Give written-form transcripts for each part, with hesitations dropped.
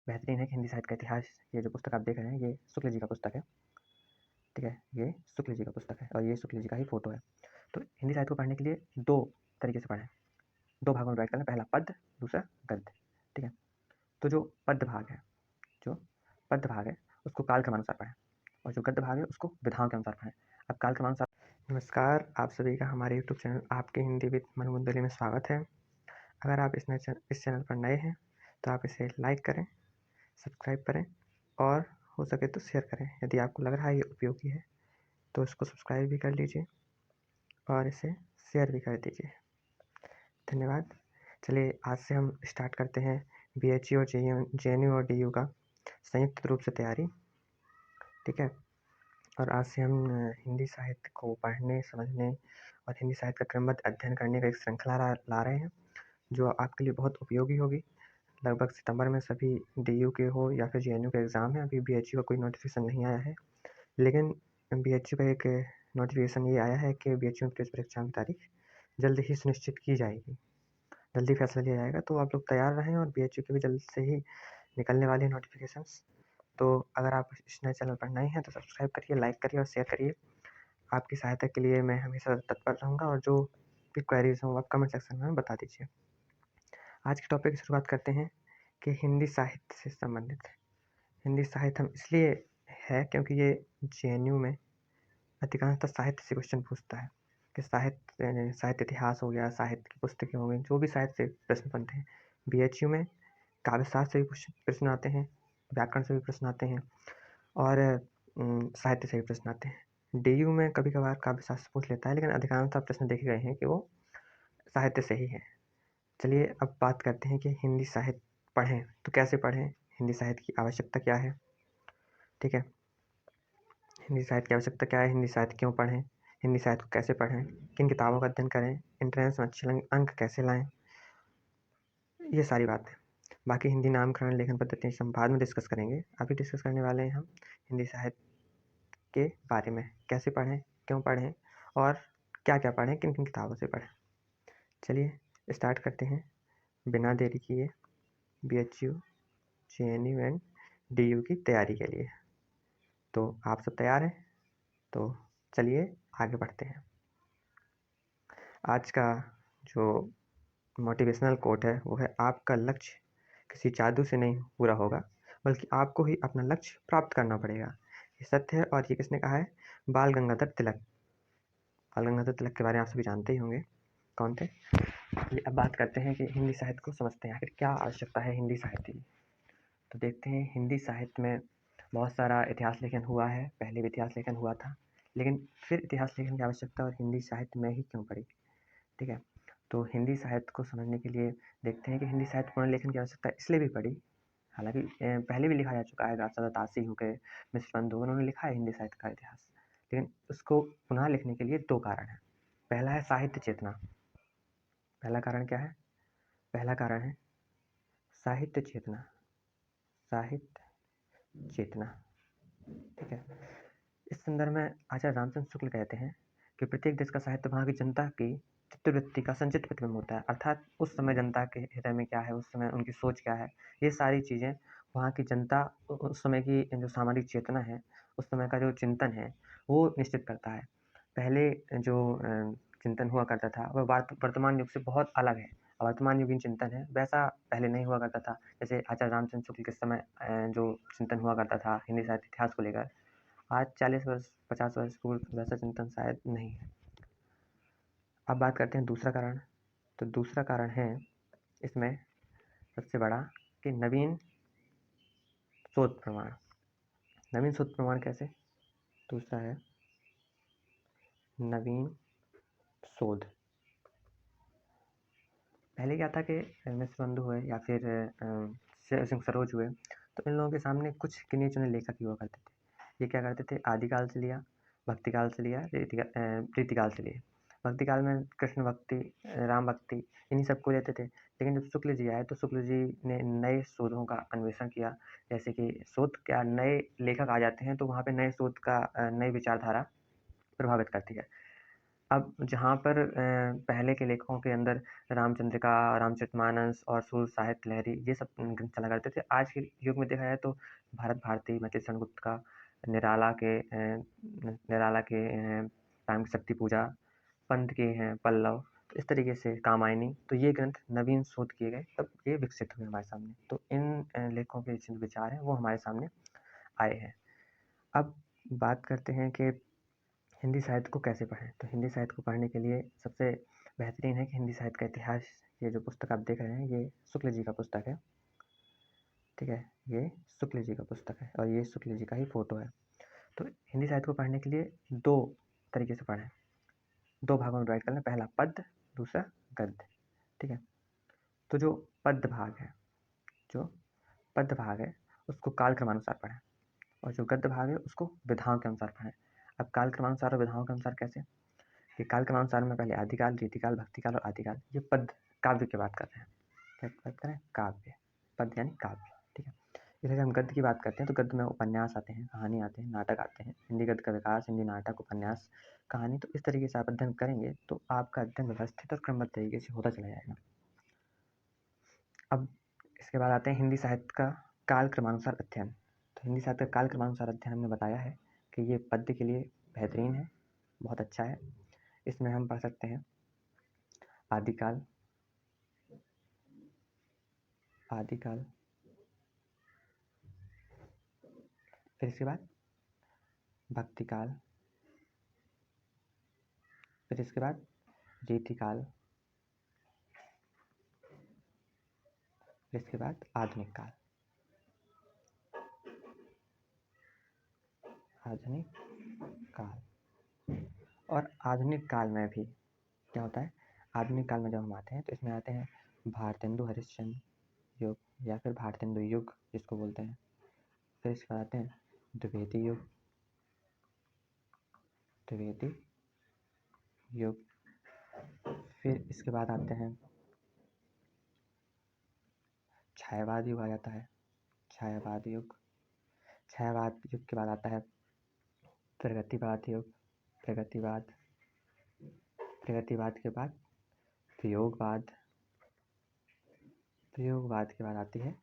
बेहतरीन है कि हिंदी साहित्य का इतिहास, ये जो पुस्तक आप देख रहे हैं, ये शुक्ल जी का पुस्तक है। ठीक है, ये शुक्ल जी का पुस्तक है और ये शुक्ल जी का ही फोटो है। तो हिंदी साहित्य को पढ़ने के लिए 2 तरीके से पढ़ें, 2 भागों में डिवाइड करना, पहला पद्य, दूसरा गद्य। ठीक है, तो जो पद्य भाग है उसको काल क्रमानुसार पढ़ें और जो गद्य भाग है उसको विधाओं के अनुसार पढ़ें। अब काल क्रमानुसार। नमस्कार, आप सभी का हमारे यूट्यूब चैनल आपके हिंदी विद मनमुंदली में स्वागत है। अगर आप इस चैनल पर नए हैं तो आप इसे लाइक करें, सब्सक्राइब करें और हो सके तो शेयर करें। यदि आपको लग रहा है ये उपयोगी है तो इसको सब्सक्राइब भी कर लीजिए और इसे शेयर भी कर दीजिए। धन्यवाद। चलिए आज से हम स्टार्ट करते हैं BHU और JNU और DU का संयुक्त रूप से तैयारी। ठीक है, और आज से हम हिंदी साहित्य को पढ़ने, समझने और हिंदी साहित्य का क्रमबद्ध अध्ययन करने का एक श्रृंखला ला रहे हैं जो आपके लिए बहुत उपयोगी होगी। लगभग सितंबर में सभी DU के हो या फिर JNU के एग्ज़ाम है। अभी BHU का कोई नोटिफिकेशन नहीं आया है, लेकिन BHU का एक नोटिफिकेशन ये आया है कि BHU में प्रवेश परीक्षा की तारीख जल्द ही सुनिश्चित की जाएगी, जल्दी फैसला लिया जाएगा। तो आप लोग तैयार रहें और BHU के भी जल्द से ही निकलने वाले हैं नोटिफिकेशंस। तो अगर आप इस नए चैनल पर नए हैं तो सब्सक्राइब करिए, लाइक करिए और शेयर करिए। आपकी सहायता के लिए मैं हमेशा तत्पर रहूँगा और जो भी क्वेरीज हों आप कमेंट सेक्शन में बता दीजिए। आज के टॉपिक की शुरुआत करते हैं कि हिंदी साहित्य से संबंधित है। हिंदी साहित्य हम इसलिए है क्योंकि ये JNU में अधिकांशतः साहित्य से क्वेश्चन पूछता है कि साहित्य इतिहास हो गया, साहित्य की पुस्तकें हो गई, जो भी साहित्य से प्रश्न बनते हैं। BHU में काव्यशास्त्र से भी प्रश्न आते हैं, व्याकरण से भी प्रश्न आते हैं और साहित्य से भी प्रश्न आते हैं। DU में कभी कभार काव्यशास्त्र पूछ लेता है, लेकिन अधिकांशतः प्रश्न देखे गए हैं कि वो साहित्य से ही है। चलिए अब बात करते हैं कि हिंदी साहित्य पढ़ें तो कैसे पढ़ें, हिंदी साहित्य की आवश्यकता क्या है। ठीक है, हिंदी साहित्य की आवश्यकता क्या है, हिंदी साहित्य क्यों पढ़ें, हिंदी साहित्य को कैसे पढ़ें, किन किताबों का अध्ययन करें, एंट्रेंस में अच्छे अंक कैसे लाएं, ये सारी बातें। बाकी हिंदी नामकरण, लेखन पद्धति हम बाद में डिस्कस करेंगे। अभी डिस्कस करने वाले हैं हम हिंदी साहित्य के बारे में, कैसे पढ़ें, क्यों पढ़ें और क्या क्या पढ़ें, किन किन किताबों से पढ़ें। चलिए स्टार्ट करते हैं बिना देरी किए BHU, JNU एंड DU की तैयारी के लिए। तो आप सब तैयार हैं तो चलिए आगे बढ़ते हैं। आज का जो मोटिवेशनल कोट है वो है, आपका लक्ष्य किसी जादू से नहीं पूरा होगा बल्कि आपको ही अपना लक्ष्य प्राप्त करना पड़ेगा। ये सत्य है और ये किसने कहा है? बाल गंगाधर तिलक। बाल गंगाधर तिलक के बारे में आप सभी जानते ही होंगे कौन थे। अब बात करते हैं कि हिंदी साहित्य को समझते हैं, आखिर क्या आवश्यकता है हिंदी साहित्य की। तो देखते हैं हिंदी साहित्य में बहुत सारा इतिहास लेखन हुआ है, पहले भी इतिहास लेखन हुआ था, लेकिन फिर इतिहास लेखन की आवश्यकता और हिंदी साहित्य में ही क्यों पड़ी। ठीक है, तो हिंदी साहित्य को समझने के लिए देखते हैं कि हिंदी साहित्य पुनर्लेखन लेखन की आवश्यकता इसलिए भी पड़ी, हालांकि पहले भी लिखा जा चुका है। राजा दासी हो गए, मिश्र बंधु, उन्होंने लिखा है हिंदी साहित्य का इतिहास, लेकिन उसको पुनः लिखने के लिए 2 कारण हैं। पहला है साहित्य चेतना। पहला कारण क्या है? पहला कारण है साहित्य चेतना। साहित्य चेतना। ठीक है, इस संदर्भ में आचार्य रामचंद्र शुक्ल कहते हैं कि प्रत्येक देश का साहित्य वहाँ की जनता की चित्तवृत्ति का संचित प्रतिबिंब होता है, अर्थात उस समय जनता के हृदय में क्या है, उस समय उनकी सोच क्या है, ये सारी चीज़ें वहाँ की जनता उस समय की जो सामाजिक चेतना है, उस समय का जो चिंतन है वो निश्चित करता है। पहले जो चिंतन हुआ करता था वह वर्तमान युग से बहुत अलग है। वर्तमान युगीन चिंतन है वैसा पहले नहीं हुआ करता था। जैसे आचार्य रामचंद्र शुक्ल के समय जो चिंतन हुआ करता था हिंदी साहित्य इतिहास को लेकर, आज 40 वर्ष 50 वर्ष पूर्व वैसा चिंतन शायद नहीं है। अब बात करते हैं दूसरा कारण। तो दूसरा कारण है इसमें सबसे बड़ा कि नवीन शोध प्रमाण। नवीन शोध प्रमाण कैसे? दूसरा है नवीन शोध। पहले क्या था कि मिश्र बंधु हुए या फिर सिंह सरोज हुए, तो इन लोगों के सामने कुछ गिने चुने लेखक ही हुआ करते थे। ये क्या करते थे? आदिकाल से लिया, भक्तिकाल से लिया, रीतिकाल से लिए। भक्तिकाल में कृष्ण भक्ति, राम भक्ति, इन्हीं सबको लेते थे। लेकिन जब शुक्ल जी आए तो शुक्ल जी ने नए शोधों का अन्वेषण किया। जैसे कि शोध क्या, नए लेखक आ जाते हैं तो वहाँ पे नए शोध का नई विचारधारा प्रभावित करती है। अब जहाँ पर पहले के लेखकों के अंदर रामचंद्रिका, रामचरितमानस और सूर साहित्य लहरी ये सब ग्रंथ चला करते थे। आज के युग में देखा जाए तो भारत भारती, मछलीशरण गुप्त का, निराला के राम की शक्ति पूजा, पंत के हैं पल्लव, तो इस तरीके से कामायनी, तो ये ग्रंथ नवीन शोध किए गए तब ये विकसित हुए हमारे सामने। तो इन लेखकों के जो विचार हैं वो हमारे सामने आए हैं। अब बात करते हैं कि हिंदी साहित्य को कैसे पढ़ें। तो हिंदी साहित्य को पढ़ने के लिए सबसे बेहतरीन है कि हिंदी साहित्य का इतिहास, ये जो पुस्तक आप देख रहे हैं ये शुक्ल जी का पुस्तक है, ठीक है, ये शुक्ल जी का पुस्तक है और ये शुक्ल जी का ही फोटो है। तो हिंदी साहित्य को पढ़ने के लिए दो तरीके से पढ़ें, दो भागों में डिवाइड कर लें, पहला पद्य, दूसरा गद्य, ठीक है। तो जो पद्य भाग है, जो पद्य भाग है उसको कालक्रमानुसार पढ़ें और जो गद्य भाग है उसको विधाओं के अनुसार पढ़ें। अब कालक्रमानुसार और विधाओं के अनुसार कैसे, कि कालक्रमानुसार में पहले आदिकाल, रीतिकाल, भक्तिकाल और आदिकाल, ये पद्य काव्य की बात कर रहे हैं। क्या बात कर रहे हैं? काव्य, पद्य यानी काव्य, ठीक है। इधर हम गद्य की बात करते हैं तो गद्य में उपन्यास आते हैं, कहानी आते हैं, नाटक आते हैं। हिंदी गद्य का विकास, हिंदी नाटक, उपन्यास, कहानी, तो इस तरीके से आप अध्ययन करेंगे तो आपका अध्ययन व्यवस्थित और क्रमबद्ध तरीके से होता चला जाएगा। अब इसके बाद आते हैं हिंदी साहित्य का काल क्रमानुसार अध्ययन। तो हिंदी साहित्य का काल क्रमानुसार अध्ययन हमने बताया है कि ये पद्य के लिए बेहतरीन है, बहुत अच्छा है। इसमें हम पढ़ सकते हैं आदिकाल, आदिकाल, फिर इसके बाद भक्तिकाल, फिर इसके बाद रीतिकाल, फिर इसके बाद आधुनिक काल, आधुनिक काल। और आधुनिक काल में भी क्या होता है, आधुनिक काल में जब हम आते हैं तो इसमें आते हैं भारतेंदु हरिश्चंद्र युग या फिर भारतेंदु युग जिसको बोलते हैं। फिर इसके बाद आते हैं द्विवेदी युग, द्विवेदी युग। फिर इसके बाद आते हैं छायावाद युग आ जाता है, छायावाद युग। छायावाद युग के बाद आता है प्रगतिवाद युग, प्रगतिवाद, प्रगतिवाद के बाद प्रयोगवाद, प्रयोगवाद के बाद आती है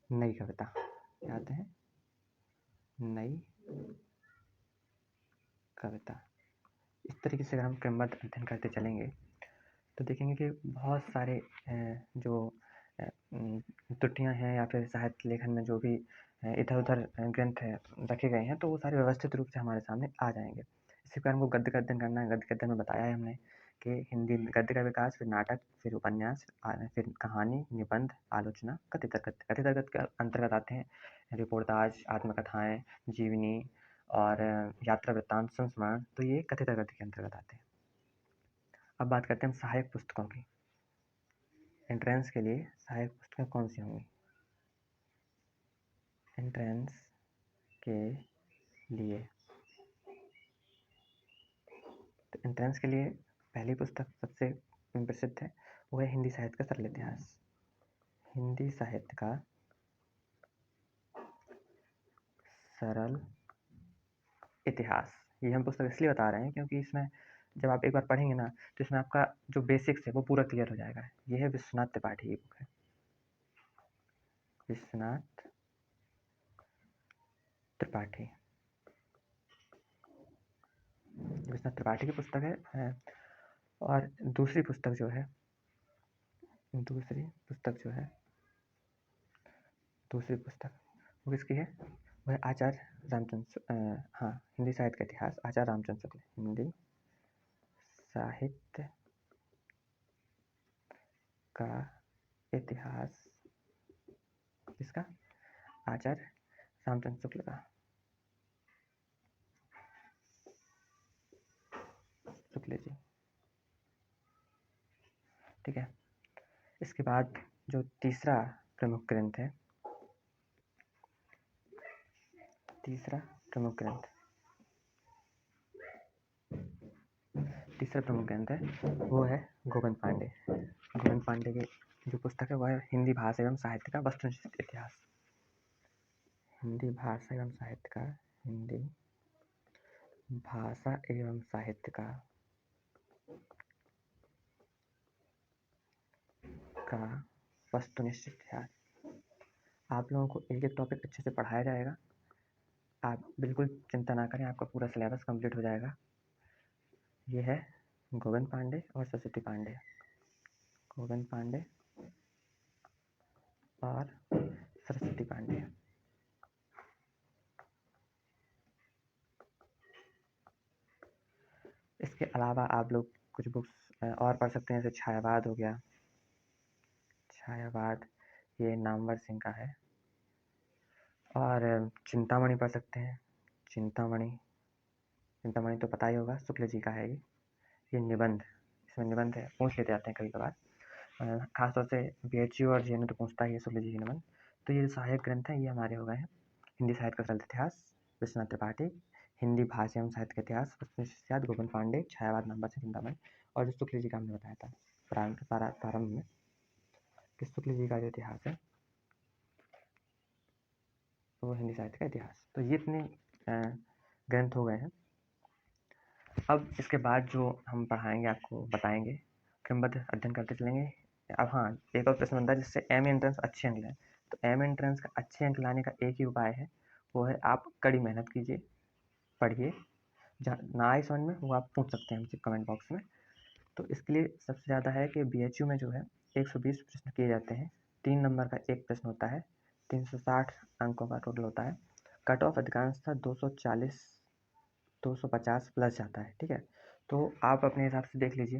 नई कविता। क्या आते हैं? नई कविता। इस तरीके से अगर हम क्रमबद्ध अध्ययन करते चलेंगे तो देखेंगे कि बहुत सारे जो त्रुटियां हैं या फिर साहित्य लेखन में जो भी इधर उधर ग्रंथ रखे गए हैं तो वो सारे व्यवस्थित रूप से हमारे सामने आ जाएंगे। इसी कारण हमको गद्य का अध्ययन करना है। गद्य के अध्ययन में बताया है हमने कि हिंदी गद्य का विकास, फिर नाटक, फिर उपन्यास, फिर कहानी, निबंध, आलोचना, कथित गद्य। कथित गद्य के अंतर्गत आते हैं रिपोर्टाज, आत्मकथाएं, जीवनी और यात्रा वृत्तांत, संस्मरण, तो ये कथित गद्य के अंतर्गत आते हैं। अब बात करते हैं हम सहायक पुस्तकों की। एंट्रेंस के लिए सहायक पुस्तकें कौन सी होंगी? एंट्रेंस के लिए, तो एंट्रेंस के लिए पहली पुस्तक सबसे प्रसिद्ध है, वो है हिंदी साहित्य का सरल इतिहास। हिंदी साहित्य का सरल इतिहास, ये हम पुस्तक इसलिए बता रहे हैं क्योंकि इसमें जब आप एक बार पढ़ेंगे ना तो इसमें आपका जो बेसिक्स है वो पूरा क्लियर हो जाएगा। ये है विश्वनाथ त्रिपाठी की बुक है, विश्वनाथ त्रिपाठी, विश्वनाथ त्रिपाठी की पुस्तक है। और दूसरी पुस्तक जो है, दूसरी पुस्तक जो है, दूसरी पुस्तक वो किसकी है? वो है आचार्य रामचंद्र, हाँ, हिंदी साहित्य का इतिहास, आचार्य रामचंद्र शुक्ल। हिंदी साहित्य का इतिहास किसका? आचार्य रामचंद्र शुक्ल का, शुक्ल जी, ठीक है। इसके बाद जो तीसरा प्रमुख ग्रंथ है, तीसरा प्रमुख ग्रंथ, तीसरा प्रमुख ग्रंथ है वो है गोविंद पांडे। गोविंद पांडे की जो पुस्तक है वह है हिंदी भाषा एवं साहित्य का वस्तुनिष्ठ इतिहास। हिंदी भाषा एवं साहित्य का, हिंदी भाषा एवं साहित्य का का वस्तुनिष्ठ इतिहास। आप लोगों को एक एक टॉपिक अच्छे से पढ़ाया जाएगा। आप बिल्कुल चिंता ना करें, आपका पूरा सिलेबस कंप्लीट हो जाएगा। ये है गोविंद पांडे और सरस्वती पांडे। गोविंद पांडे और सरस्वती पांडे। इसके अलावा आप लोग कुछ बुक्स और पढ़ सकते हैं, जैसे छायावाद हो गया। छायावाद ये नामवर सिंह का है। और चिंतामणि पढ़ सकते हैं। चिंतामणि चिंतामणि तो पता ही होगा, शुक्ल जी का है ये निबंध। इसमें निबंध है, पूछ लेते आते हैं कभी कभार, खासतौर से BHU और JNU तो पूछता ही है शुक्ल जी के निबंध। तो ये सहायक ग्रंथ हैं, ये हमारे हो गए हैं हिंदी साहित्य का सरल इतिहास, विश्वनाथ त्रिपाठी। हिंदी भाषा एवं साहित्य का इतिहास, वस्तुनिष्ठ गोविंद पांडे। छायावाद नामवर सिंह, चिंतामणि। और जो शुक्ल जी का हमने बताया था प्रारंभ में कि शुक्ल जी का जो इतिहास है वो हिंदी साहित्य का इतिहास। तो ये इतने ग्रंथ हो गए हैं। अब इसके बाद जो हम पढ़ाएंगे, आपको बताएंगे, क्रमबद्ध अध्ययन करते चलेंगे। अब हाँ, एक और प्रश्न बनता है जिससे एम एंट्रेंस अच्छे अंक लाए। तो एम एंट्रेंस का अच्छे अंक लाने का एक ही उपाय है, वो है आप कड़ी मेहनत कीजिए, पढ़िए। जहाँ ना आए समझ में वो आप पूछ सकते हैं हमसे कमेंट बॉक्स में। तो इसके लिए सबसे ज़्यादा है कि BHU में जो है 120 प्रश्न किए जाते हैं। 3 नंबर का एक प्रश्न होता है, 360 अंकों का टोटल होता है। कट ऑफ अधिकांशतः 240 250 प्लस जाता है, ठीक है। तो आप अपने हिसाब से देख लीजिए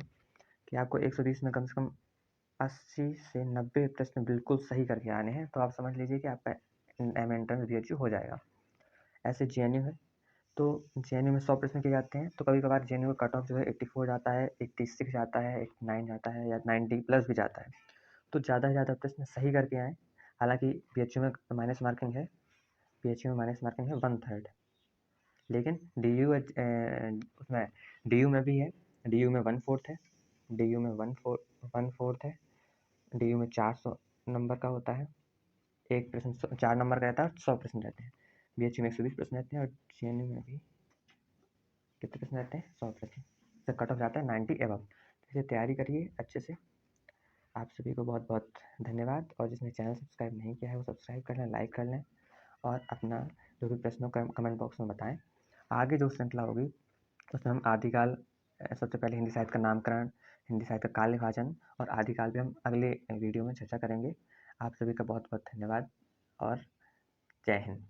कि आपको 120 में कम से कम 80 से 90 प्रश्न बिल्कुल सही करके आने हैं। तो आप समझ लीजिए कि आपका एम एंट्रेंस BHU हो जाएगा। ऐसे JNU है, तो JNU में 100 प्रश्न किए जाते हैं। तो कभी कभार JNU का कट ऑफ जो है 84 जाता है, 86 जाता है, 89 जाता है, या 90 प्लस भी जाता है। तो ज़्यादा से ज़्यादा प्रश्न सही करके आएँ। हालांकि BHU में माइनस मार्किंग है, BHU में माइनस मार्किंग है 1/3। लेकिन उसमें DU में भी है, DU में 1/4 है, DU में 1/4 है। DU में 400 नंबर का होता है, एक प्रश्न 4 नंबर का रहता है, 100 प्रश्न रहते हैं। BHU में 120 प्रश्न रहते हैं, और JNU में भी कितने प्रश्न रहते हैं, 100 प्रश्न। तो कट ऑफ जाता है 90 एबव। इसे तैयारी करिए अच्छे से। आप सभी को बहुत बहुत धन्यवाद। और जिसने चैनल सब्सक्राइब नहीं किया है वो सब्सक्राइब कर लें, लाइक कर लें, और अपना जो भी प्रश्न हो कमेंट बॉक्स में बताएं। आगे जो श्रृंखला होगी उसमें हम आदिकाल, सबसे पहले हिंदी साहित्य का नामकरण, हिंदी साहित्य का काल विभाजन और आदिकाल भी हम अगले वीडियो में चर्चा करेंगे। आप सभी का बहुत बहुत धन्यवाद और जय हिंद।